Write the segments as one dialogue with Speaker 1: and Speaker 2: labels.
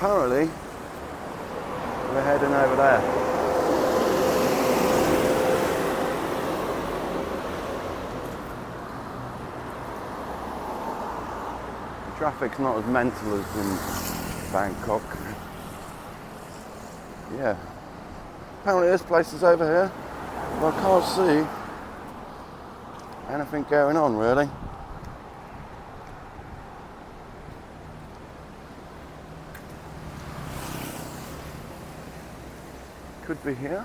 Speaker 1: apparently we're heading over there. The traffic's not as mental as in Bangkok. Yeah. Apparently this place is over here, but I can't see anything going on really. Could be here.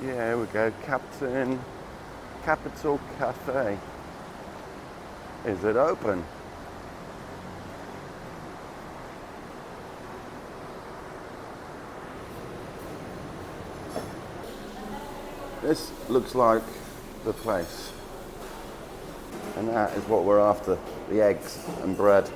Speaker 1: Yeah, here we go. Capital Cafe. Is it open? This looks like the place. And that is what we're after, the eggs and bread.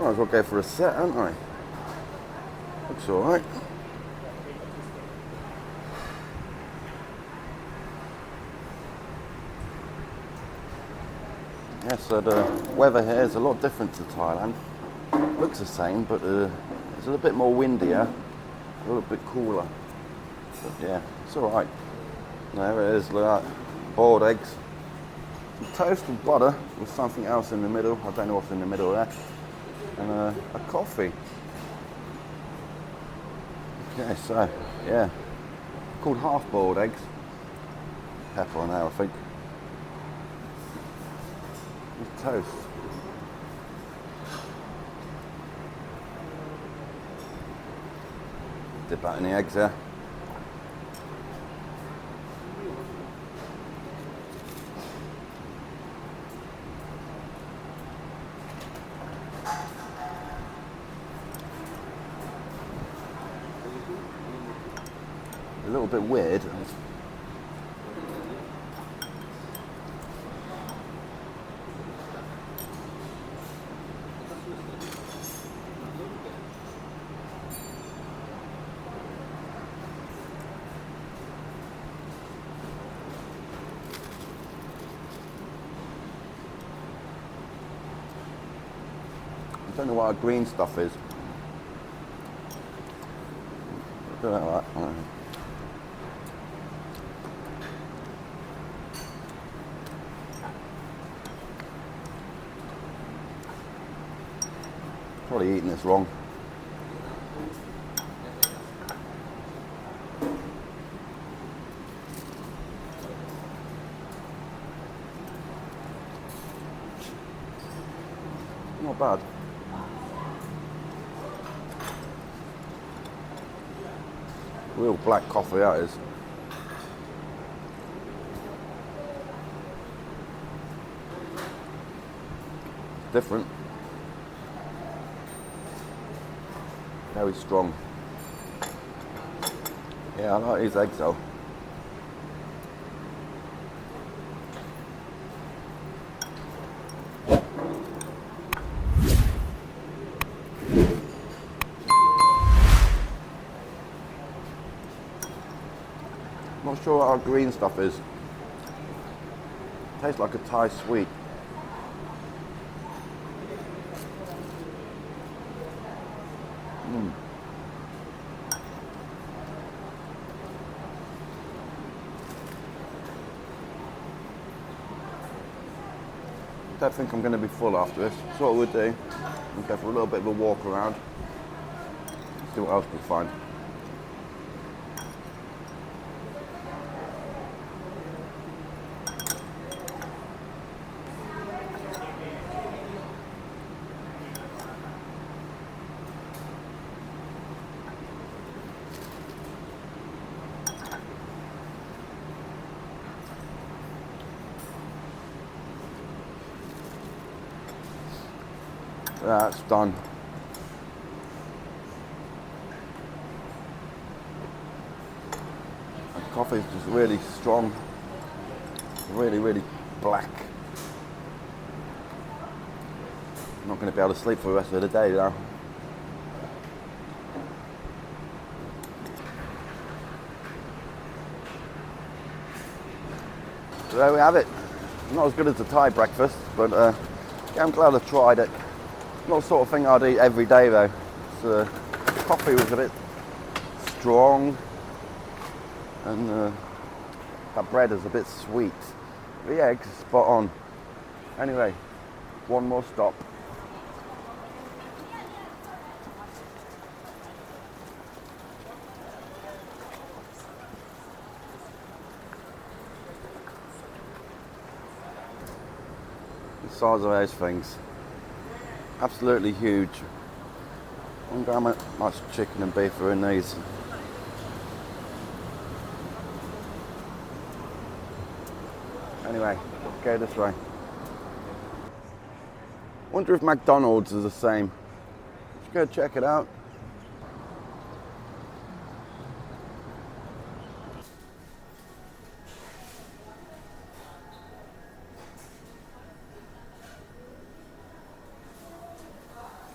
Speaker 1: Might as well go for a set, aren't I? Looks alright. Yeah, so the weather here is a lot different to Thailand. Looks the same, but it's a little bit more windier, a little bit cooler. But yeah, it's alright. There it is, look at that. Boiled eggs. Some toast with butter with something else in the middle. I don't know what's in the middle there. And a coffee. Okay, so yeah, called half-boiled eggs. Pepper on there, I think. With toast. Dip that in the eggs there. A little bit weird. I don't know what our green stuff is. I don't know that. Probably eating this wrong. Not bad. Real black coffee that is. Different. Very strong. Yeah, I like these eggs though. Not sure what our green stuff is. Tastes like a Thai sweet. I don't think I'm going to be full after this. So what we'll do, we'll go for a little bit of a walk around, see what else we find. That's done. The coffee is just really strong, really black. I'm not going to be able to sleep for the rest of the day now. So there we have it. Not as good as the Thai breakfast, but yeah, I'm glad I tried it. Not the sort of thing I'd eat every day though. So, the coffee was a bit strong, and that bread is a bit sweet. The eggs, spot on. Anyway, one more stop. The size of those things, absolutely huge. I wonder how much chicken and beef are in these. Anyway, let's go this way. Wonder if McDonald's is the same. Let's go check it out.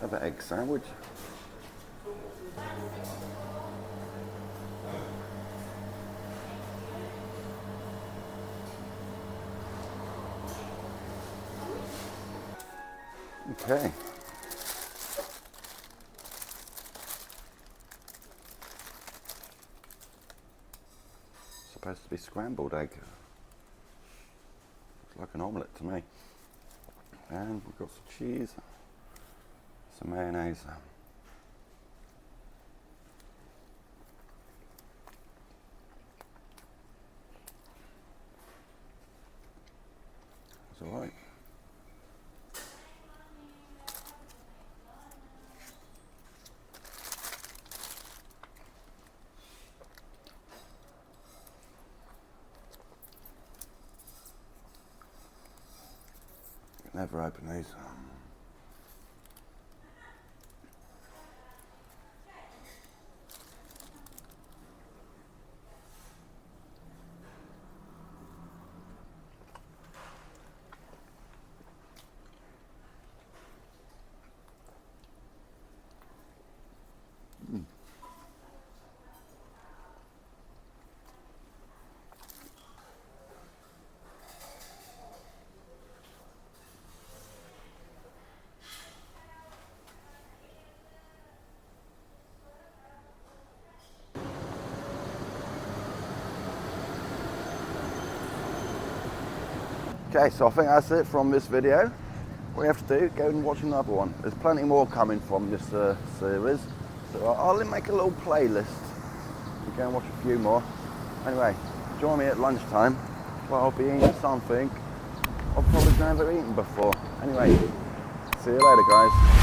Speaker 1: Have an egg sandwich. Okay. Supposed to be scrambled egg. Looks like an omelette to me. And we've got some cheese, some mayonnaise. It's all right. Never open these. Okay, so I think that's it from this video. What you have to do, go and watch another one. There's plenty more coming from this series. So I'll make a little playlist and go and watch a few more. Anyway, join me at lunchtime where I'll be eating something I've probably never eaten before. Anyway, see you later guys.